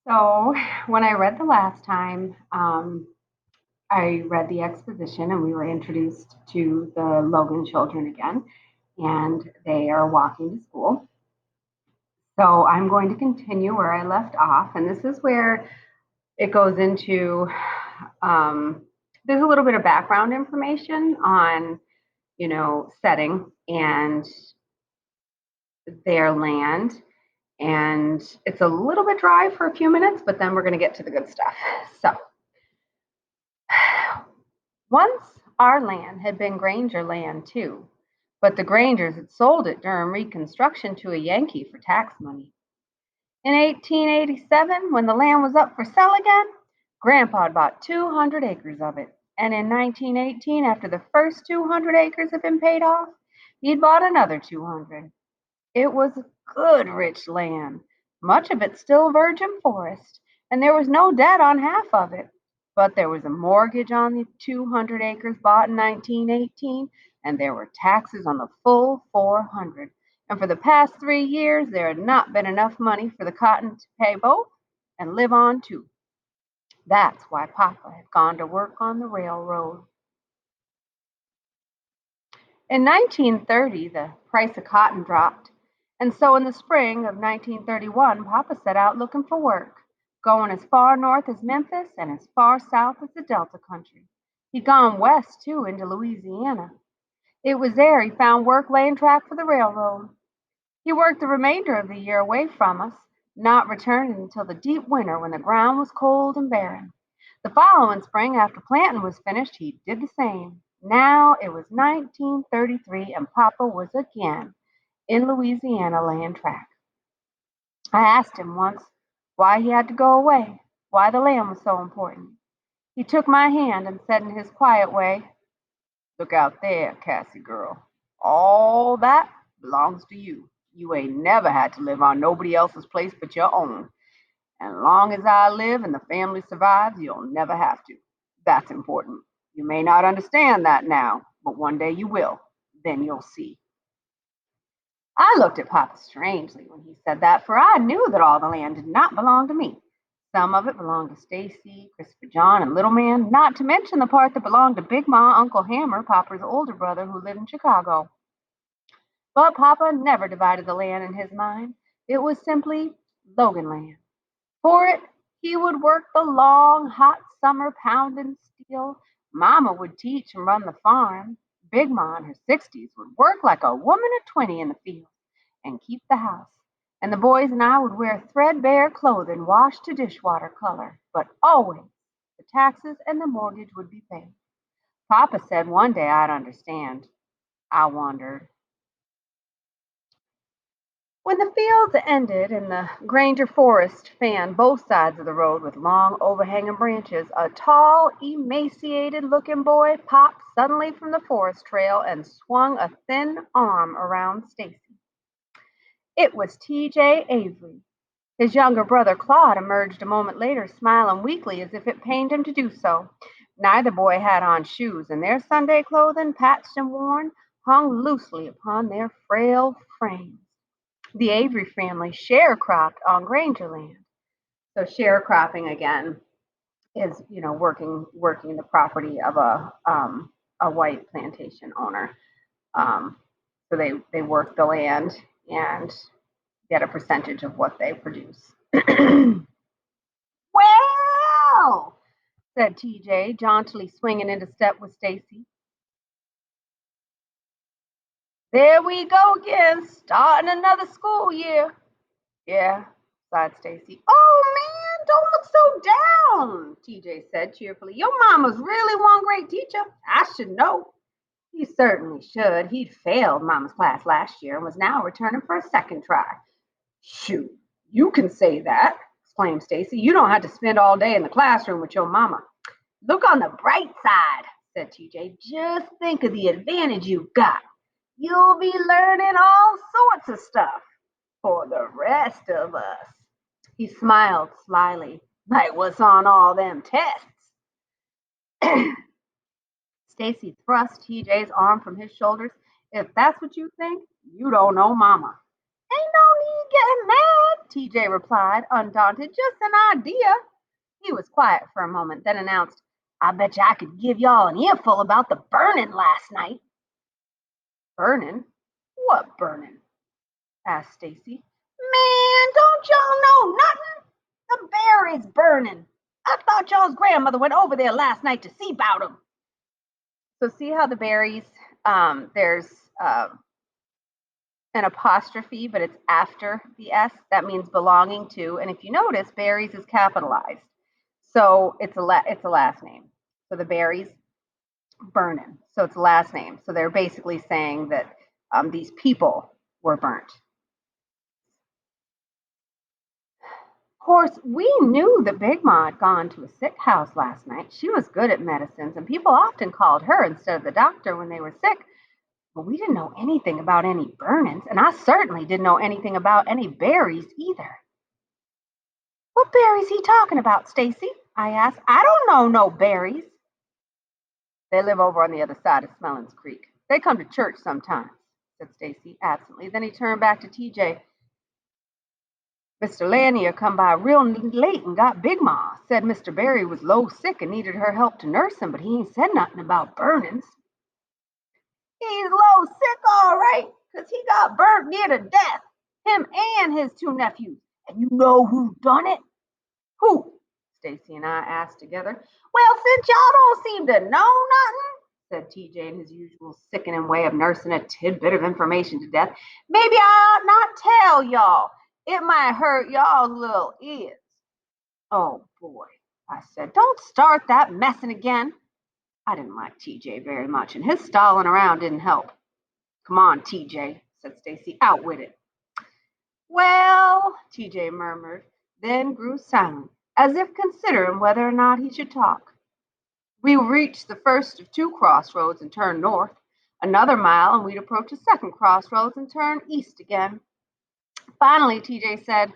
So when I read the last time, I read the exposition and we were introduced to the Logan children again, and they are walking to school. So I'm going to continue where I left off, and this is where it goes into there's a little bit of background information on, setting and their land. And it's a little bit dry for a few minutes, but then we're going to get to the good stuff. So, once our land had been Granger land too, but the Grangers had sold it during Reconstruction to a Yankee for tax money. In 1887, when the land was up for sale again, Grandpa had bought 200 acres of it. And in 1918, after the first 200 acres had been paid off, he'd bought another 200. It was good, rich land, much of it still virgin forest, and there was no debt on half of it. But there was a mortgage on the 200 acres bought in 1918, and there were taxes on the full 400. And for the past 3 years, there had not been enough money for the cotton to pay both and live on too. That's why Papa had gone to work on the railroad. In 1930, the price of cotton dropped, and so in the spring of 1931, Papa set out looking for work, going as far north as Memphis and as far south as the Delta country. He'd gone west, too, into Louisiana. It was there he found work laying track for the railroad. He worked the remainder of the year away from us, not returning until the deep winter when the ground was cold and barren. The following spring, after planting was finished, he did the same. Now it was 1933, and Papa was again in Louisiana laying track. I asked him once why he had to go away, why the land was so important. He took my hand and said in his quiet way, "Look out there, Cassie girl. All that belongs to you. You ain't never had to live on nobody else's place but your own. And long as I live and the family survives, you'll never have to. That's important. You may not understand that now, but one day you will. Then you'll see." I looked at Papa strangely when he said that, for I knew that all the land did not belong to me. Some of it belonged to Stacy, Christopher John, and Little Man, not to mention the part that belonged to Big Ma, Uncle Hammer, Papa's older brother who lived in Chicago. But Papa never divided the land in his mind. It was simply Logan land. For it, he would work the long, hot summer pounding steel. Mama would teach and run the farm. Big Ma in her 60s would work like a woman of 20 in the field and keep the house. And the boys and I would wear threadbare clothing washed to dishwater color. But always the taxes and the mortgage would be paid. Papa said one day I'd understand. I wondered. When the fields ended and the Granger forest fanned both sides of the road with long overhanging branches, a tall, emaciated looking boy popped suddenly from the forest trail and swung a thin arm around Stacy. It was T.J. Avery. His younger brother Claude emerged a moment later, smiling weakly as if it pained him to do so. Neither boy had on shoes, and their Sunday clothing, patched and worn, hung loosely upon their frail frames. The Avery family sharecropped on Granger land. So sharecropping again is, working the property of a white plantation owner. So they work the land and get a percentage of what they produce. Well, said TJ, jauntily swinging into step with Stacy. There we go again, starting another school year. Yeah, sighed Stacy. Oh man, don't look so down, TJ said cheerfully. Your mama's really one great teacher. I should know. He certainly should. He'd failed Mama's class last year and was now returning for a second try. Shoot, you can say that, exclaimed Stacy. You don't have to spend all day in the classroom with your mama. Look on the bright side, said TJ. Just think of the advantage you've got. You'll be learning all sorts of stuff for the rest of us. He smiled slyly, like what's on all them tests. Stacy thrust TJ's arm from his shoulders. If that's what you think, you don't know Mama. getting mad, TJ replied, undaunted. Just an idea. He was quiet for a moment, then announced, I bet you I could give y'all an earful about the burning last night. Burning? What burning? Asked Stacy. Man, don't y'all know nothing? The berries burning. I thought y'all's grandmother went over there last night to see about them. So see how the berries, there's an apostrophe, but it's after the S. That means belonging to. And if you notice, berries is capitalized. So it's a last name. So the berries burning. So it's a last name. So they're basically saying that these people were burnt. Of course, we knew that Big Ma had gone to a sick house last night. She was good at medicines, and people often called her instead of the doctor when they were sick. But we didn't know anything about any burnings, and I certainly didn't know anything about any berries either. What berries he talking about, Stacy? I asked. I don't know no berries. They live over on the other side of Smellins Creek. They come to church sometimes, said Stacy absently. Then he turned back to TJ. Mr. Lanier come by real late and got Big Ma. Said Mr. Barry was low sick and needed her help to nurse him, but he ain't said nothing about burnings. He's low sick, all right, 'cause he got burnt near to death. Him and his two nephews. And you know who done it? Who? Stacy and I asked together. Well, since y'all don't seem to know nothing, said TJ in his usual sickening way of nursing a tidbit of information to death, maybe I ought not tell y'all. It might hurt y'all's little ears. Oh boy, I said, don't start that messing again. I didn't like TJ very much, and his stalling around didn't help. Come on, TJ, said Stacy, out with it. Well, TJ murmured, then grew silent, as if considering whether or not he should talk. We reached the first of two crossroads and turned north. Another mile, and we'd approach a second crossroads and turn east again. Finally, TJ said,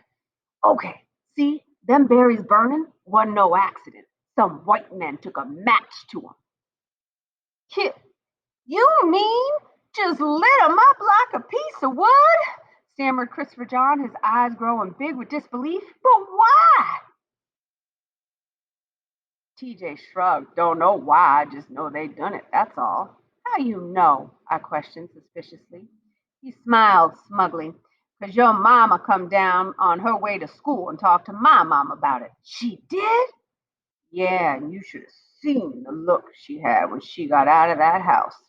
okay, see, them berries burning wasn't no accident. Some white men took a match to 'em. Kid, you mean just lit 'em up like a piece of wood? Stammered Christopher John, his eyes growing big with disbelief. But why? TJ shrugged. Don't know why, I just know they done it, that's all. How you know? I questioned suspiciously. He smiled smugly. 'Cause your mama come down on her way to school and talked to my mom about it. She did? Yeah, and you should have seen the look she had when she got out of that house.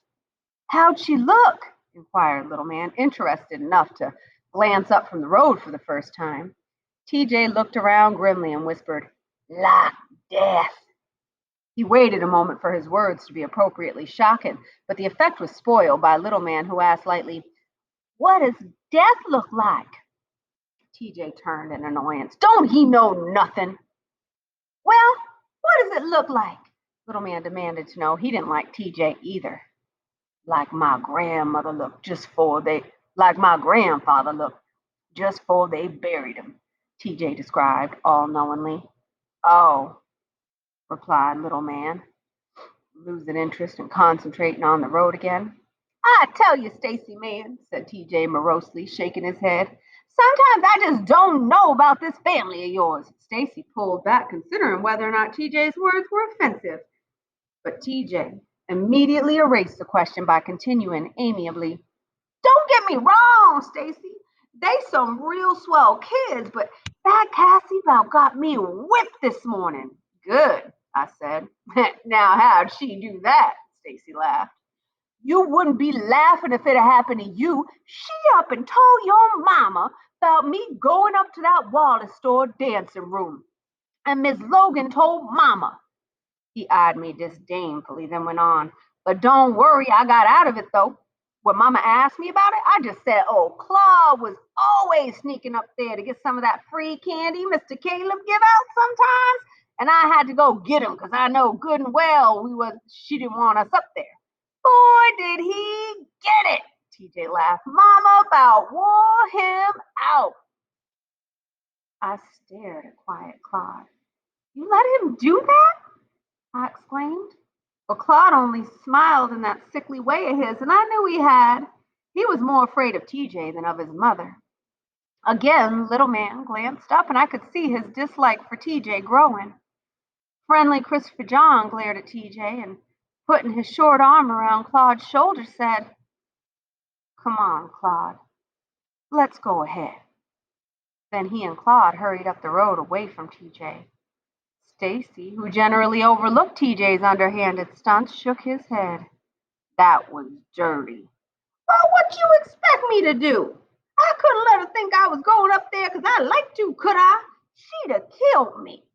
How'd she look? Inquired little man, interested enough to glance up from the road for the first time. TJ looked around grimly and whispered, like death. He waited a moment for his words to be appropriately shocking, but the effect was spoiled by a little man who asked lightly, what does death look like? TJ turned in annoyance. Don't he know nothing? Well, what does it look like? Little man demanded to know. He didn't like TJ either. Like my grandmother looked like my grandfather looked just before they buried him, TJ described all knowingly. Oh, replied little man, losing interest and concentrating on the road again. I tell you, Stacy, man, said TJ morosely, shaking his head. Sometimes I just don't know about this family of yours. Stacy pulled back, considering whether or not TJ's words were offensive. But TJ immediately erased the question by continuing amiably. Don't get me wrong, Stacy. They some real swell kids, but that Cassie about got me whipped this morning. Good, I said. Now how'd she do that? Stacy laughed. You wouldn't be laughing if it had happened to you. She up and told your mama about me going up to that Wallace store dancing room. And Miss Logan told mama. He eyed me disdainfully, then went on. But don't worry, I got out of it, though. When Mama asked me about it, I just said, oh, Claude was always sneaking up there to get some of that free candy Mr. Caleb give out sometimes. And I had to go get him because I know good and well she didn't want us up there. Boy, did he get it, TJ laughed. Mama about wore him out. I stared at quiet Claude. You let him do that? I exclaimed. But Claude only smiled in that sickly way of his, and I knew he had. He was more afraid of TJ than of his mother. Again, little man glanced up, and I could see his dislike for TJ growing. Friendly Christopher John glared at TJ and, putting his short arm around Claude's shoulder, said, "Come on, Claude, let's go ahead." Then he and Claude hurried up the road away from TJ. Stacy, who generally overlooked TJ's underhanded stunts, shook his head. "That was dirty." "Well, what you expect me to do? I couldn't let her think I was going up there 'cause I liked to, could I? She'd have killed me."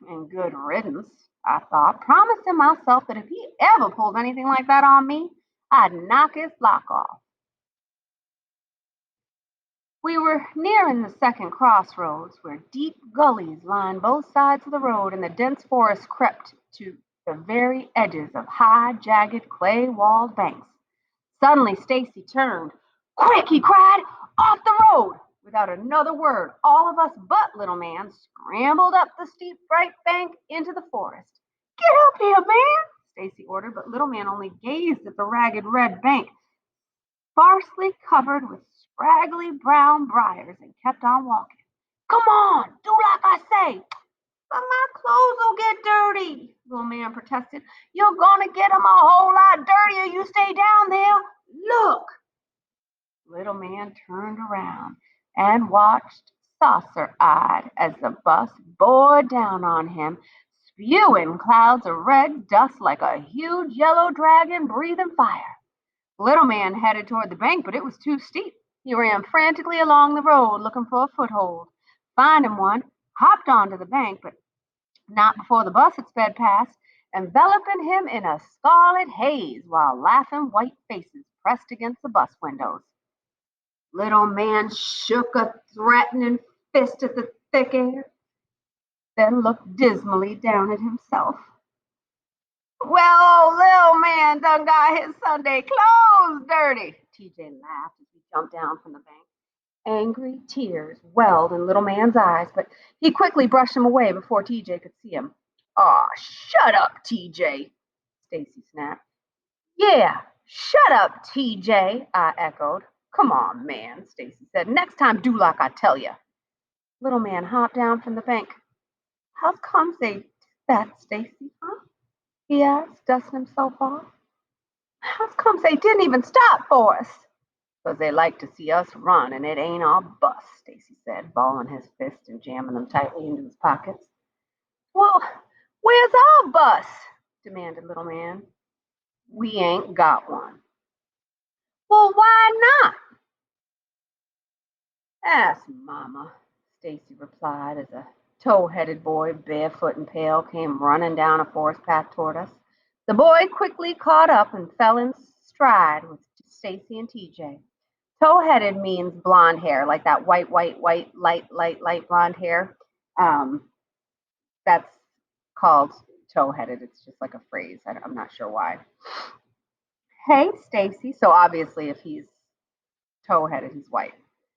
And good riddance, I thought, promising myself that if he ever pulled anything like that on me, I'd knock his block off. We were nearing the second crossroads, where deep gullies lined both sides of the road and the dense forest crept to the very edges of high, jagged, clay-walled banks. Suddenly Stacy turned. "Quick!" he cried. "Off the road!" Without another word, all of us but little man scrambled up the steep right bank into the forest. "Get up here, man!" Stacy ordered, but little man only gazed at the ragged red bank, sparsely covered with scraggly brown briars, and kept on walking. "Come on, do like I say." "But my clothes will get dirty," little man protested. "You're gonna get them a whole lot dirtier. You stay down there. Look." Little man turned around and watched saucer-eyed as the bus bore down on him, spewing clouds of red dust like a huge yellow dragon breathing fire. Little man headed toward the bank, but it was too steep. He ran frantically along the road looking for a foothold. Finding one, hopped onto the bank, but not before the bus had sped past, enveloping him in a scarlet haze while laughing white faces pressed against the bus windows. Little man shook a threatening fist at the thick air, then looked dismally down at himself. "Well, little man done got his Sunday clothes dirty." TJ laughed as he jumped down from the bank. Angry tears welled in little man's eyes, but he quickly brushed them away before TJ could see him. "Aw, shut up, TJ," Stacy snapped. "Yeah, shut up, TJ," I echoed. "Come on, man," Stacy said. "Next time, do like I tell you." Little man hopped down from the bank. "How come they did that, Stacy, huh?" he asked, dusting himself off. "How come they didn't even stop for us?" "'Cause they like to see us run, and it ain't our bus," Stacy said, balling his fists and jamming them tightly into his pockets. "Well, where's our bus?" demanded little man. "We ain't got one." "Well, why not?" "Ask Mama," Stacy replied as a tow-headed boy, barefoot and pale, came running down a forest path toward us. The boy quickly caught up and fell in stride with Stacy and TJ. Tow-headed means blonde hair, like that white, light blonde hair. That's called tow-headed. It's just like a phrase. I'm not sure why. "Hey, Stacy." So obviously, if he's tow-headed, he's white.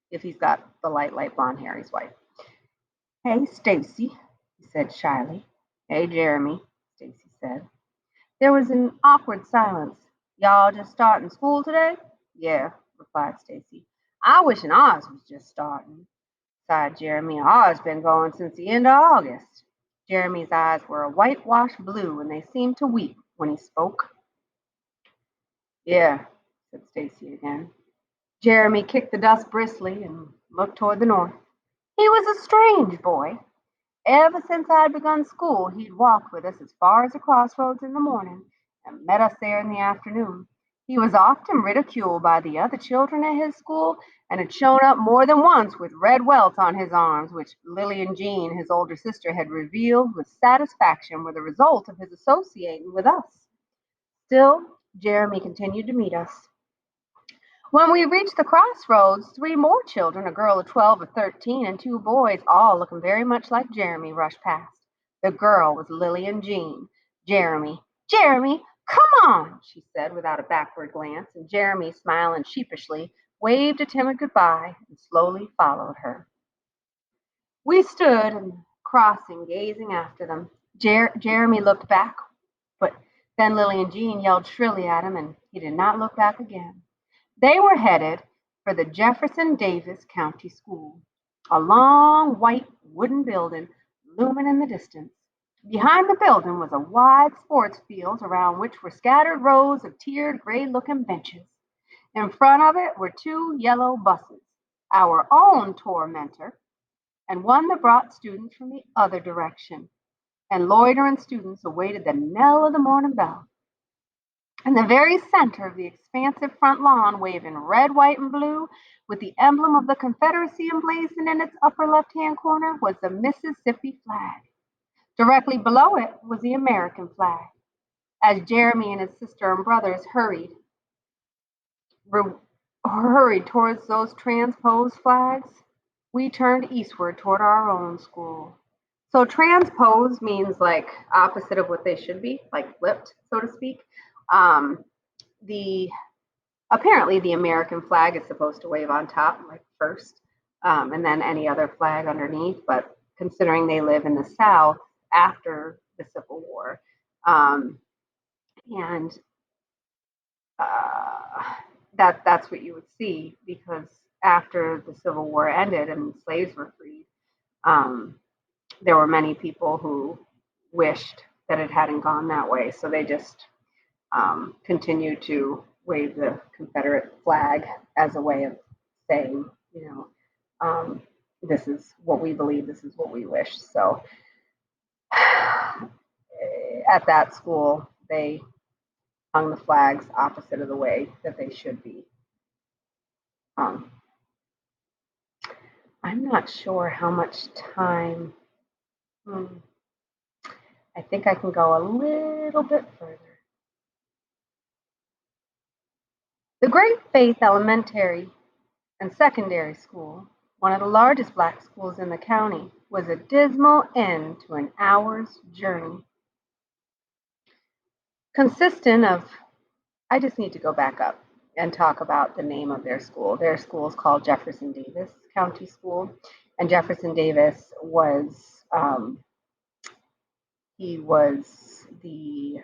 If he's got the light blonde hair, he's white. "Hey, Stacy," he said shyly. "Hey, Jeremy," Stacy said. There was an awkward silence. "Y'all just starting school today?" "Yeah," replied Stacy. "I wishing ours was just starting," sighed Jeremy. "Ours been going since the end of August." Jeremy's eyes were a whitewashed blue, and they seemed to weep when he spoke. "Yeah," said Stacy again. Jeremy kicked the dust briskly and looked toward the north. He was a strange boy. Ever since I'd begun school, he'd walked with us as far as the crossroads in the morning and met us there in the afternoon. He was often ridiculed by the other children at his school and had shown up more than once with red welts on his arms, which Lillian Jean, his older sister, had revealed with satisfaction were the result of his associating with us. Still, Jeremy continued to meet us. When we reached the crossroads, 3 more children, a girl of 12 or 13, and 2 boys, all looking very much like Jeremy, rushed past. The girl was Lillian Jean. "Jeremy, Jeremy, come on," she said without a backward glance, and Jeremy, smiling sheepishly, waved a timid goodbye and slowly followed her. We stood in the crossing, gazing after them. Jeremy looked back, but then Lillian Jean yelled shrilly at him, and he did not look back again. They were headed for the Jefferson Davis County School, a long white wooden building looming in the distance. Behind the building was a wide sports field around which were scattered rows of tiered gray-looking benches. In front of it were two yellow buses, our own tormentor, and one that brought students from the other direction. And loitering students awaited the knell of the morning bell. In the very center of the expansive front lawn, waving red, white, and blue, with the emblem of the Confederacy emblazoned in its upper left-hand corner, was the Mississippi flag. Directly below it was the American flag. As Jeremy and his sister and brothers hurried towards those transposed flags, we turned eastward toward our own school. So transpose means like opposite of what they should be, like flipped, so to speak. The apparently the American flag is supposed to wave on top, like first, and then any other flag underneath. But considering they live in the South after the Civil War, and that's what you would see, because after the Civil War ended and slaves were freed, there were many people who wished that it hadn't gone that way, so they just continued to wave the Confederate flag as a way of saying, this is what we believe, this is what we wish. So at that school, they hung the flags opposite of the way that they should be. I'm not sure how much time. I think I can go a little bit further. The Great Faith Elementary and Secondary School, one of the largest black schools in the county, was a dismal end to an hour's journey. Consisting of, I just need to go back up and talk about the name of their school. Their school is called Jefferson Davis County School, and Jefferson Davis was, he was the,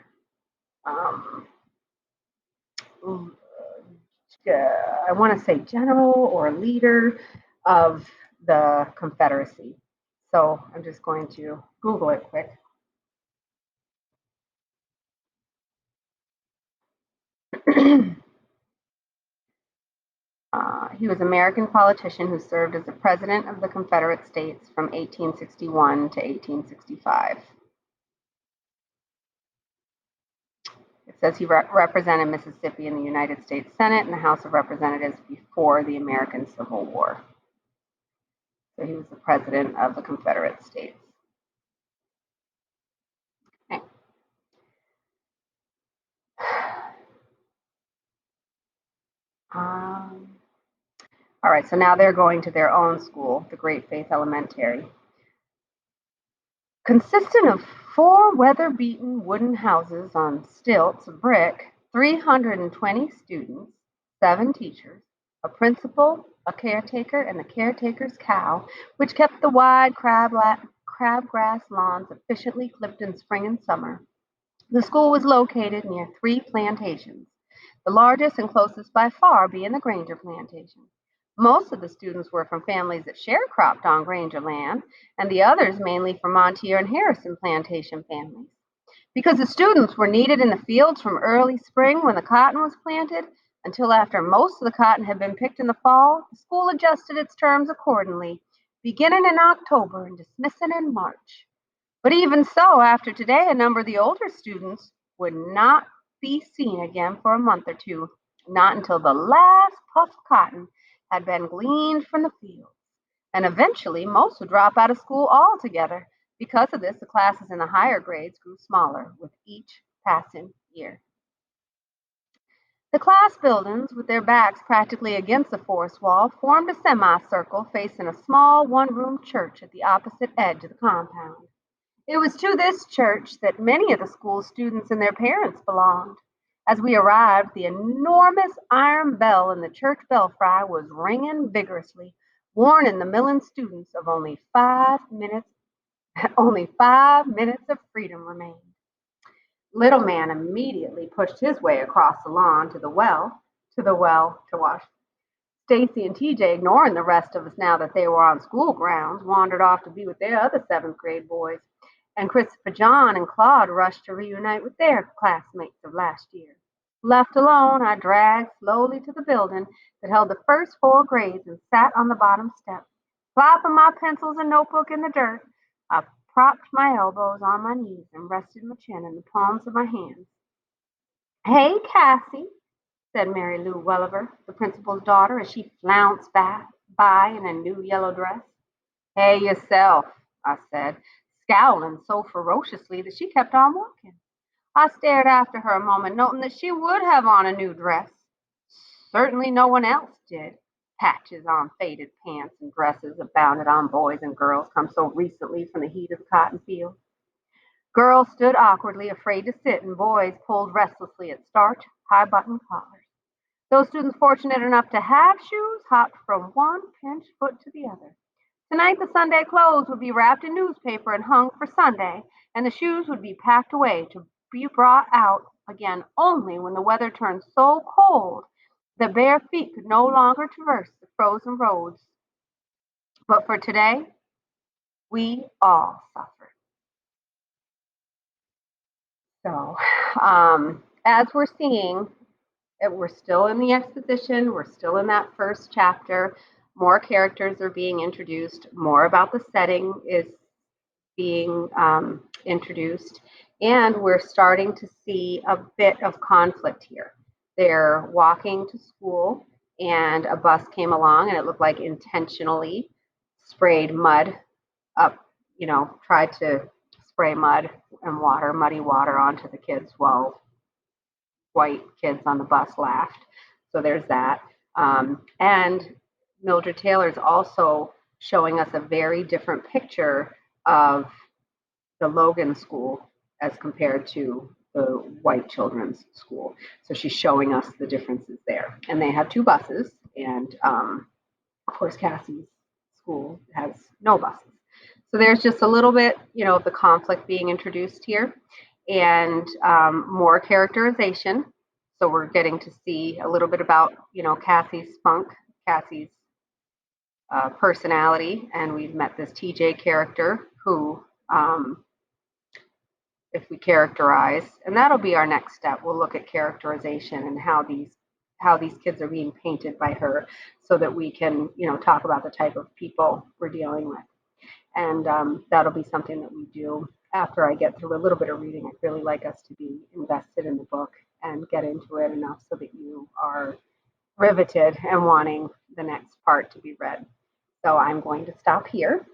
I want to say general or leader of the Confederacy. So I'm just going to Google it quick. He was an American politician who served as the president of the Confederate States from 1861 to 1865. It says he represented Mississippi in the United States Senate and the House of Representatives before the American Civil War. So he was the president of the Confederate States. Okay. All right, so now they're going to their own school, the Great Faith Elementary. Consisting of 4 weather-beaten wooden houses on stilts of brick, 320 students, 7 teachers, a principal, a caretaker, and the caretaker's cow, which kept the wide crabgrass lawns efficiently clipped in spring and summer. The school was located near 3 plantations, the largest and closest by far being the Granger plantation. Most of the students were from families that sharecropped on Granger land, and the others mainly from Montier and Harrison plantation families. Because the students were needed in the fields from early spring when the cotton was planted until after most of the cotton had been picked in the fall, the school adjusted its terms accordingly, beginning in October and dismissing in March. But even so, after today, a number of the older students would not be seen again for a month or two, not until the last puff of cotton had been gleaned from the fields. And eventually, most would drop out of school altogether. Because of this, the classes in the higher grades grew smaller with each passing year. The class buildings, with their backs practically against the forest wall, formed a semicircle facing a small one-room church at the opposite edge of the compound. It was to this church that many of the school students and their parents belonged. As we arrived, the enormous iron bell in the church belfry was ringing vigorously, warning the milling students of only 5 minutes of freedom remained. Little man immediately pushed his way across the lawn to the well to wash. Stacy and TJ, ignoring the rest of us now that they were on school grounds, wandered off to be with their other seventh grade boys, and Christopher John and Claude rushed to reunite with their classmates of last year. Left alone, I dragged slowly to the building that held the first four grades and sat on the bottom step. Plopping my pencils and notebook in the dirt, I propped my elbows on my knees and rested my chin in the palms of my hands. "Hey, Cassie," said Mary Lou Welliver, the principal's daughter, as she flounced by in a new yellow dress. "Hey, yourself," I said, scowling so ferociously that she kept on walking. I stared after her a moment, noting that she would have on a new dress. Certainly no one else did. Patches on faded pants and dresses abounded on boys and girls come so recently from the heat of the cotton field. Girls stood awkwardly, afraid to sit, and boys pulled restlessly at starched, high-buttoned collars. Those students fortunate enough to have shoes hopped from one pinched foot to the other. Tonight, the Sunday clothes would be wrapped in newspaper and hung for Sunday, and the shoes would be packed away to be brought out again only when the weather turned so cold that bare feet could no longer traverse the frozen roads. But for today, we all suffered. So, as we're seeing, we're still in the exposition, we're still in that first chapter. More characters are being introduced, more about the setting is being introduced, and we're starting to see a bit of conflict here. They're walking to school, and a bus came along, and it looked like intentionally sprayed mud up, tried to spray mud and muddy water onto the kids while white kids on the bus laughed. So there's that. And Mildred Taylor is also showing us a very different picture of the Logan school as compared to the white children's school. So she's showing us the differences there. And they have two buses, and of course, Cassie's school has no buses. So there's just a little bit, of the conflict being introduced here, and more characterization. So we're getting to see a little bit about, Cassie's spunk, Cassie's personality, and we've met this TJ character who, if we characterize, and that'll be our next step. We'll look at characterization and how these kids are being painted by her, so that we can, talk about the type of people we're dealing with. And that'll be something that we do after I get through a little bit of reading. I'd really like us to be invested in the book and get into it enough so that you are riveted and wanting the next part to be read. So I'm going to stop here